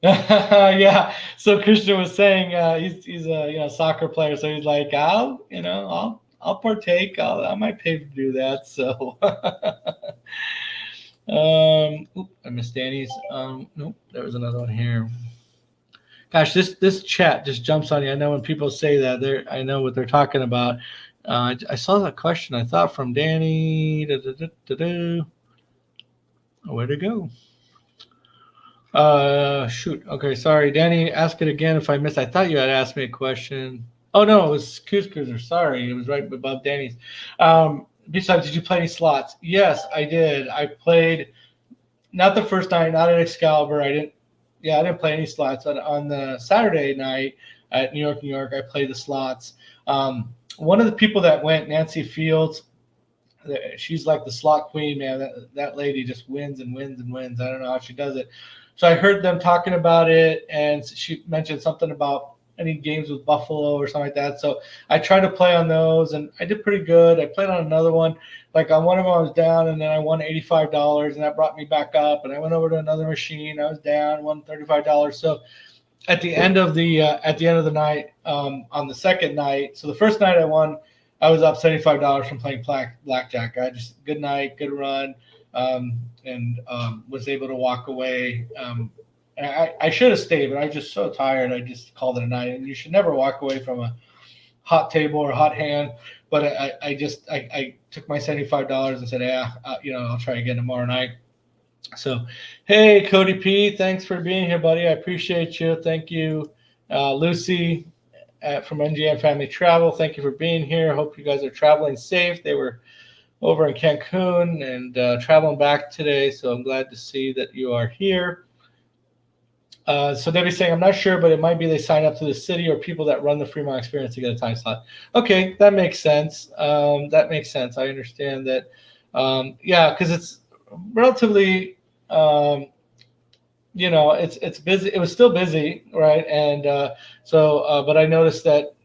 Yeah. So Christian was saying he's a soccer player, so he's like, I'll partake. I might pay to do that. So I missed Danny's. Nope, there was another one here. Gosh, this chat just jumps on you. I know when people say that, I know what they're talking about. I saw that question, I thought, from Danny. Where'd it go? Shoot. Okay, sorry, Danny. Ask it again if I missed. I thought you had asked me a question. Oh no, it was Cruiser. Sorry, it was right above Danny's. Besides, did you play any slots? Yes, I did. I played, not the first night, not at Excalibur. I didn't play any slots. On the Saturday night at New York, I played the slots. one of the people that went, Nancy Fields, she's like the slot queen, man. That lady just wins and wins and wins. I don't know how she does it. So I heard them talking about it, and she mentioned something about any games with Buffalo or something like that. So I tried to play on those, and I did pretty good. I played on another one. Like on one of them, I was down, and then I won $85, and that brought me back up. And I went over to another machine. I was down, won $35. So at the end of the night, on the second night, so the first night I won, I was up $75 from playing blackjack. I just good night, good run, and was able to walk away. I should have stayed, but I was just so tired. I just called it a night. And you should never walk away from a hot table or hot hand. But I took my $75 and said, yeah, I'll try again tomorrow night. So, hey, Cody P, thanks for being here, buddy. I appreciate you. Thank you, Lucy from NGM Family Travel. Thank you for being here. Hope you guys are traveling safe. They were over in Cancun and traveling back today, so I'm glad to see that you are here. So Debbie's saying, I'm not sure, but it might be they sign up to the city or people that run the Fremont experience to get a time slot. Okay, that makes sense. I understand that. Yeah, because it's relatively, it's busy. It was still busy, right? And but I noticed that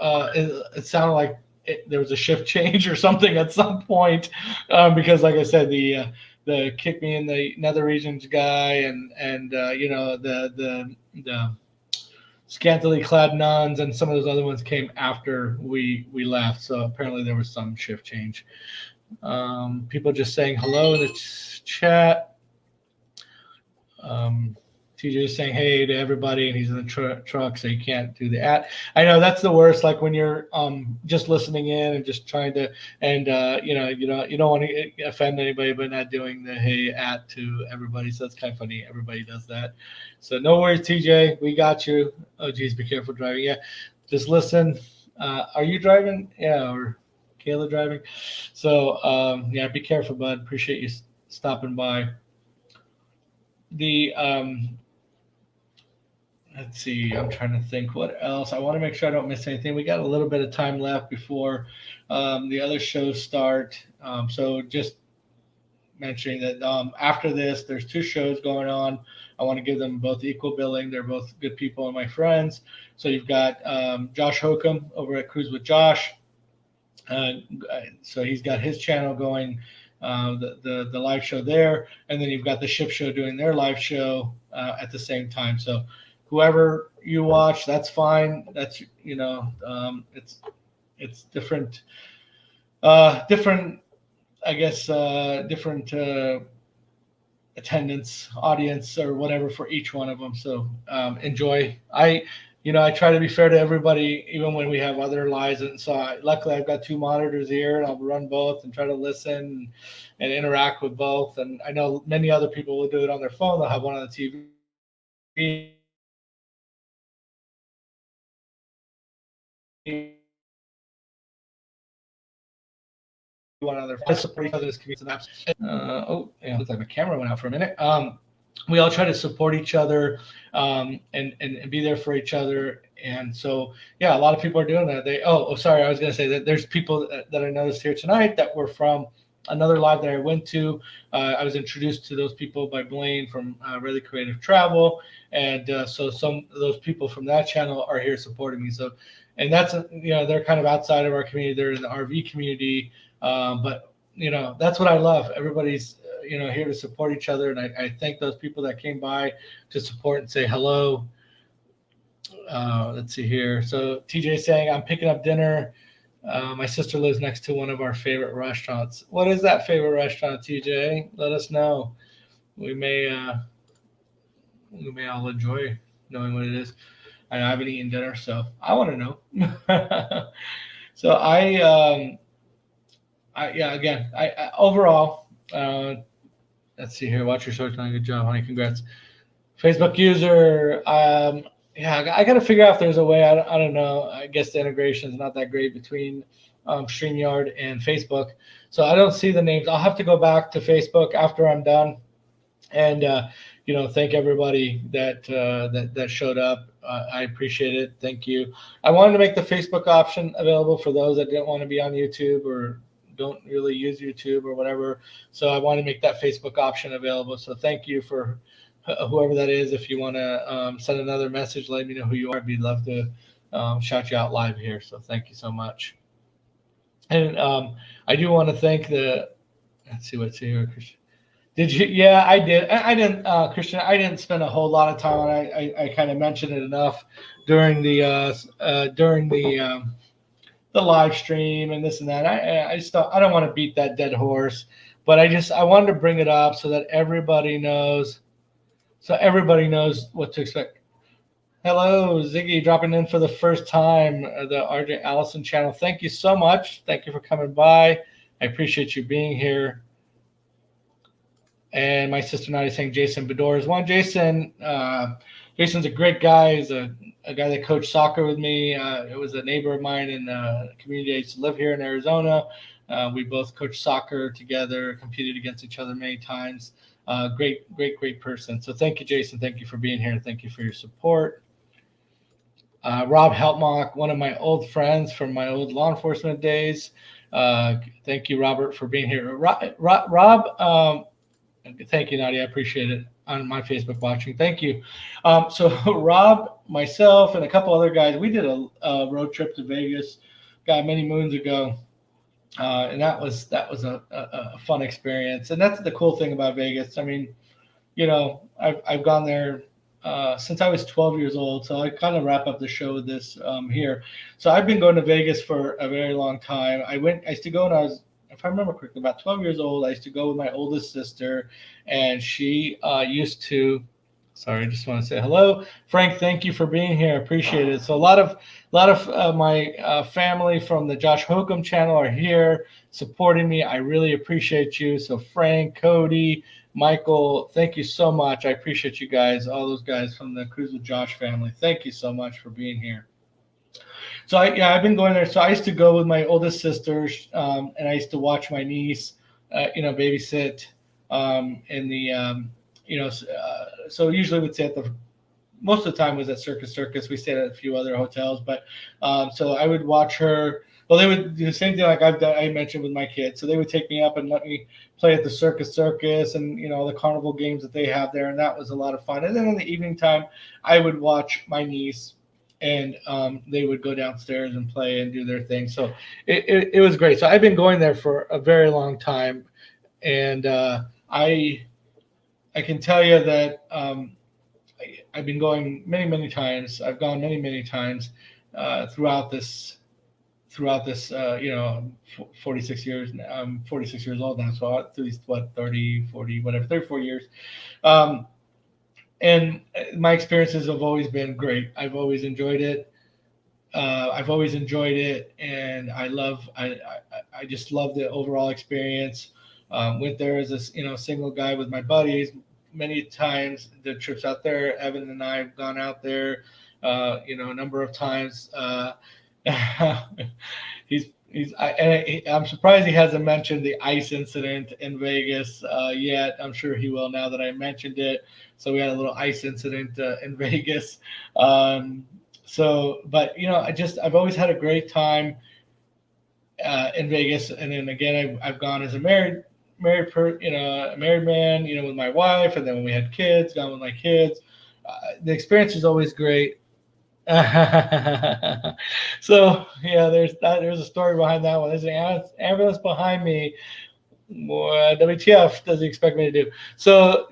it sounded like there was a shift change or something at some point, because, like I said, the Kick Me in the Nether Regions guy and the Scantily Clad Nuns and some of those other ones came after we left. So apparently there was some shift change. People just saying hello in the chat. TJ is saying hey to everybody, and he's in the truck, so you can't do the at. I know that's the worst. Like when you're just listening in and just trying to, and you don't want to offend anybody, but not doing the hey at to everybody. So it's kind of funny. Everybody does that. So no worries, TJ. We got you. Oh geez, be careful driving. Yeah, just listen. Are you driving? Yeah, or Kayla driving? So yeah, be careful, bud. Appreciate you stopping by. Let's see, I'm trying to think what else. I want to make sure I don't miss anything. We got a little bit of time left before the other shows start. So just mentioning that after this, there's 2 shows going on. I want to give them both equal billing. They're both good people and my friends. So you've got Josh Hokum over at Cruise with Josh. So he's got his channel going, the live show there. And then you've got the Ship Show doing their live show at the same time. So whoever you watch, that's fine. That's, it's different, I guess, different attendance, audience, or whatever for each one of them. So enjoy. I try to be fair to everybody, even when we have other lives. And so luckily I've got 2 monitors here, and I'll run both and try to listen and interact with both. And I know many other people will do it on their phone. They'll have one on the TV. One other support each other's community. Looks like my camera went out for a minute. We all try to support each other and be there for each other. And so, yeah, a lot of people are doing that. Sorry, I was going to say that there's people that I noticed here tonight that were from another live that I went to. I was introduced to those people by Blaine from Really Creative Travel. And so some of those people from that channel are here supporting me. So, and that's, they're kind of outside of our community. They're in the RV community. But, that's what I love. Everybody's, here to support each other. And I thank those people that came by to support and say hello. Let's see here. So TJ saying, I'm picking up dinner. My sister lives next to one of our favorite restaurants. What is that favorite restaurant, TJ? Let us know. We may all enjoy knowing what it is. I haven't eaten dinner, so I want to know. So overall, let's see here. Watch your show tonight. Good job, honey. Congrats. Facebook user. I got to figure out if there's a way. I don't know. I guess the integration is not that great between StreamYard and Facebook. So I don't see the names. I'll have to go back to Facebook after I'm done And thank everybody that showed up. I appreciate it. Thank you. I wanted to make the Facebook option available for those that didn't want to be on YouTube or don't really use YouTube or whatever. So I want to make that Facebook option available. So thank you for whoever that is. If you want to send another message, let me know who you are. I'd love to shout you out live here. So thank you so much. And I do want to thank let's see what's here, Christian. Did you? Yeah, I did. I didn't, Christian. I didn't spend a whole lot of time on it. I kind of mentioned it enough during the live stream and this and that. I just I don't want to beat that dead horse, but I wanted to bring it up so that everybody knows, what to expect. Hello, Ziggy, dropping in for the first time, the RJ Allison channel. Thank you so much. Thank you for coming by. I appreciate you being here. And my sister Nadia saying Jason Bedore is one. Jason's a great guy. He's a guy that coached soccer with me. It was a neighbor of mine in the community I used to live here in Arizona. We both coached soccer together, competed against each other many times. Great person. So thank you, Jason. Thank you for being here. Thank you for your support. Rob Heltmock, one of my old friends from my old law enforcement days. Thank you, Robert, for being here. Rob, thank you, Nadia. I appreciate it on my Facebook watching. Thank you. So Rob, myself, and a couple other guys, we did a road trip to Vegas, many moons ago. And that was a fun experience. And that's the cool thing about Vegas. I mean, I've gone there since I was 12 years old. So I kind of wrap up the show with this here. So I've been going to Vegas for a very long time. I used to go when I was, if I remember correctly, about 12 years old. I used to go with my oldest sister, and she used to. Sorry, I just want to say hello, Frank. Thank you for being here. Appreciate it. So a lot of my family from the Josh Hokum channel are here supporting me. I really appreciate you. So Frank, Cody, Michael, thank you so much. I appreciate you guys, all those guys from the Cruise with Josh family. Thank you so much for being here. So I've been going there. So I used to go with my oldest sisters, and I used to watch my niece, babysit in the, so usually we'd stay most of the time was at Circus. We stayed at a few other hotels, but so I would watch her. Well, they would do the same thing like I mentioned with my kids. So they would take me up and let me play at the Circus and, the carnival games that they have there. And that was a lot of fun. And then in the evening time, I would watch my niece, and they would go downstairs and play and do their thing. So it was great. So I've been going there for a very long time. And I can tell you that I've been going many, many times. I've gone many, many times throughout this, 46 years. I'm 46 years old now, so at least 30, 40, whatever, 34 years. And my experiences have always been great. I've always enjoyed it. And I just love the overall experience. Went there as a single guy with my buddies many times. The trips out there, Evan and I have gone out there, a number of times. I'm surprised he hasn't mentioned the ice incident in Vegas yet. I'm sure he will now that I mentioned it. So we had a little ice incident in Vegas. But I've always had a great time in Vegas. And then again, I've gone as a married man, with my wife, and then when we had kids, gone with my kids. The experience is always great. So there's a story behind that one. There's an ambulance behind me. What WTF does he expect me to do? So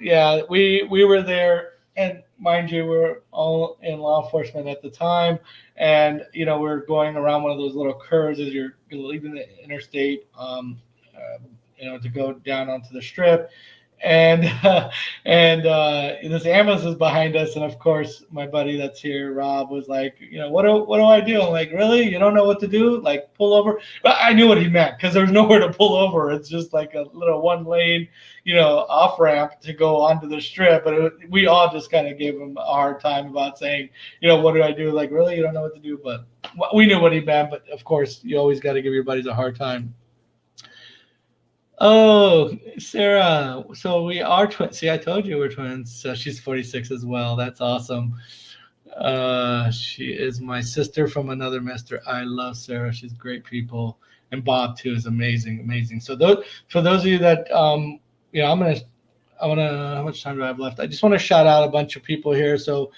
we were there, and mind you, we were all in law enforcement at the time, and we're going around one of those little curves as you're leaving the interstate, to go down onto the strip. And this ambulance is behind us, and of course my buddy that's here, Rob, was like, what do I do? I'm like, really? You don't know what to do? Like, pull over? But I knew what he meant, because there's nowhere to pull over. It's just like a little one lane, off ramp to go onto the strip. But we all just kind of gave him a hard time about saying, what do I do? Like, really? You don't know what to do? But we knew what he meant. But of course, you always got to give your buddies a hard time. Oh, Sarah. So we are twins. See, I told you we're twins. So she's 46 as well. That's awesome. She is my sister from another mister. I love Sarah. She's great people. And Bob too is amazing, amazing. So those for those of you that I wanna how much time do I have left? I just want to shout out a bunch of people here. So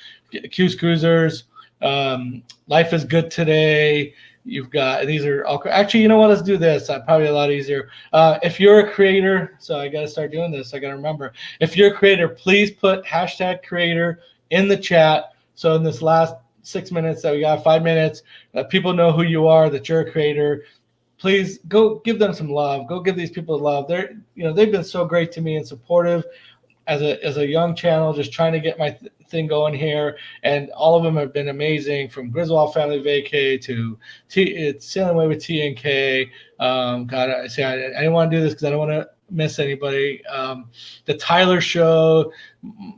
Q's Cruisers, Life is Good Today. You've got these are all actually, you know what? Let's do this. Probably a lot easier. If you're a creator, so I got to start doing this. I got to remember. If you're a creator, please put hashtag creator in the chat. So in this last 6 minutes that we got, 5 minutes, people know who you are, that you're a creator. Please go give them some love. Go give these people love. They've been so great to me and supportive as a young channel, just trying to get my thing going here, and all of them have been amazing. From Griswold Family Vacay to it's Sailing Away with T and K. God, I didn't want to do this because I don't want to miss anybody. The Tyler Show,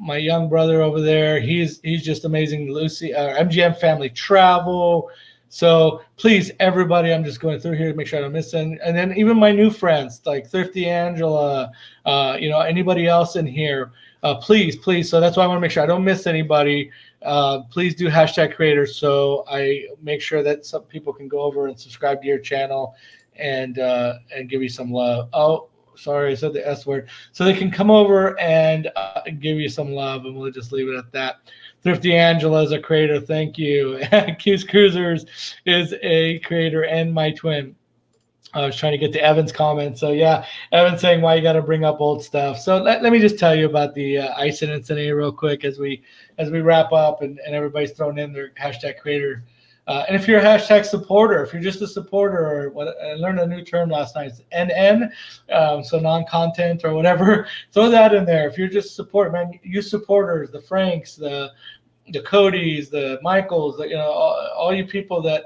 my young brother over there, he's just amazing. Lucy, MGM Family Travel. So please, everybody, I'm just going through here to make sure I don't miss any. And then even my new friends like Thrifty Angela, anybody else in here, please. So that's why I want to make sure I don't miss anybody. Please do hashtag creators so I make sure that some people can go over and subscribe to your channel and give you some love. Oh, sorry, I said the S word. So they can come over and give you some love, and we'll just leave it at that. Thrifty Angela is a creator. Thank you. Q's Cruisers is a creator and my twin. I was trying to get to Evan's comment. So yeah, Evan's saying why you got to bring up old stuff. So let me just tell you about the ice incident real quick as we wrap up and everybody's throwing in their hashtag creator. And if you're a hashtag supporter, if you're just a supporter, or what, I learned a new term last night, it's NN, so non-content or whatever, throw that in there. If you're just support, man, you supporters, the Franks, the Codys, the Michaels, all you people that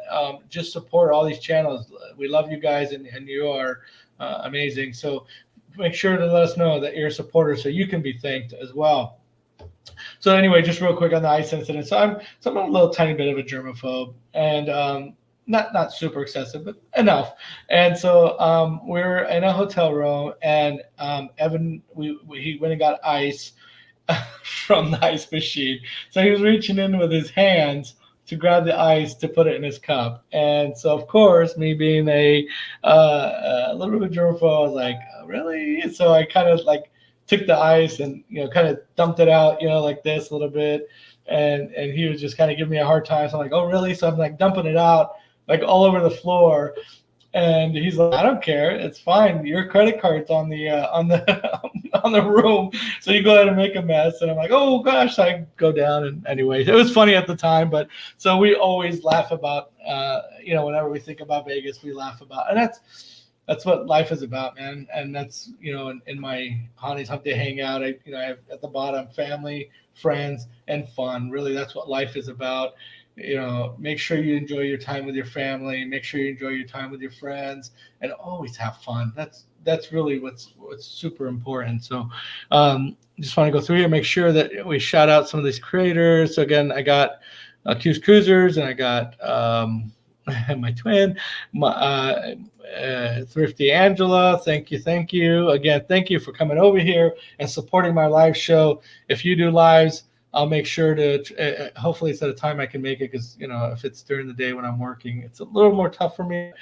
just support all these channels. We love you guys, and you are amazing. So make sure to let us know that you're a supporter so you can be thanked as well. So anyway, just real quick on the ice incident. So I'm a little tiny bit of a germaphobe, and not super excessive, but enough. And so we're in a hotel room, and Evan, he went and got ice from the ice machine. So he was reaching in with his hands to grab the ice to put it in his cup. And so, of course, me being a little bit germaphobe, I was like, really? So I kind of like took the ice and kind of dumped it out, like this a little bit, and he was just kind of giving me a hard time. So I'm like, oh really? So I'm like dumping it out like all over the floor, and he's like, I don't care, it's fine. Your credit card's on the on the room, so you go ahead and make a mess. And I'm like, oh gosh, I go down. And anyway, it was funny at the time, but so we always laugh about whenever we think about Vegas, we laugh about, and that's what life is about, man. And that's, in my Honey's Hump Day hangout, I have at the bottom family, friends, and fun. Really, that's what life is about. Make sure you enjoy your time with your family. Make sure you enjoy your time with your friends, and always have fun. That's really what's super important. So, just want to go through here, make sure that we shout out some of these creators. So again, I got Q's Cruisers, and I got my twin, Thrifty Angela. Thank you again. Thank you for coming over here and supporting my live show. If you do lives, I'll make sure to hopefully it's at a time I can make it, because if it's during the day when I'm working, it's a little more tough for me.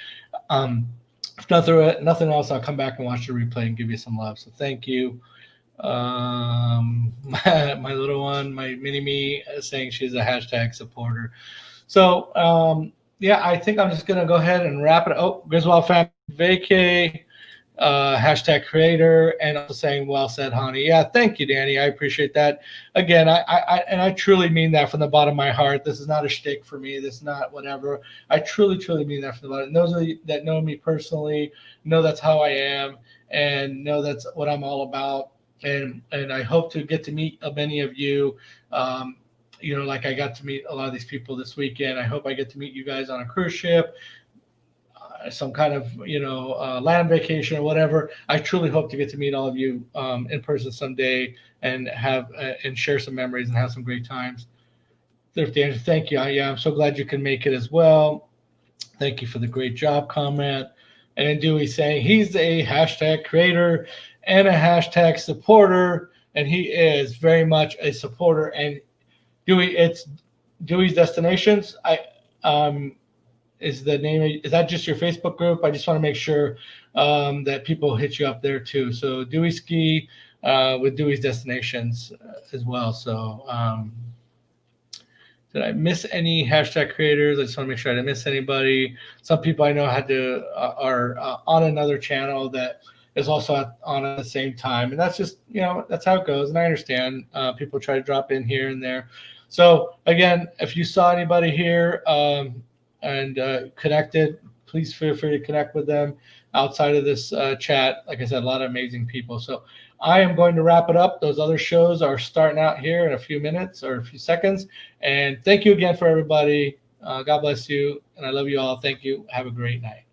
If nothing else, I'll come back and watch the replay and give you some love. So thank you. My little one, my mini me, saying she's a hashtag supporter. So yeah, I think I'm just gonna go ahead and wrap it. Oh, Griswold Family Vacay, hashtag creator, and also saying well said, honey. Yeah, thank you, Danny. I appreciate that. Again, I truly mean that from the bottom of my heart. This is not a shtick for me. This is not whatever. I truly mean that from the bottom. And those of you that know me personally know that's how I am, and know that's what I'm all about. And I hope to get to meet many of you. Like I got to meet a lot of these people this weekend. I hope I get to meet you guys on a cruise ship, some kind of land vacation or whatever. I truly hope to get to meet all of you in person someday, and have and share some memories and have some great times. Thank you. Yeah, I'm so glad you can make it as well. Thank you for the great job comment. And then Dewey saying he's a hashtag creator and a hashtag supporter, and he is very much a supporter. And Dewey, it's Dewey's Destinations. Is the name? Is that just your Facebook group? I just want to make sure that people hit you up there too. So Dewey Ski with Dewey's Destinations as well. So did I miss any hashtag creators? I just want to make sure I didn't miss anybody. Some people I know are on another channel that is also on at the same time, and that's just that's how it goes. And I understand people try to drop in here and there. So again, if you saw anybody here and connected, please feel free to connect with them outside of this chat. Like I said, a lot of amazing people. So I am going to wrap it up. Those other shows are starting out here in a few minutes or a few seconds. And thank you again for everybody. God bless you. And I love you all. Thank you. Have a great night.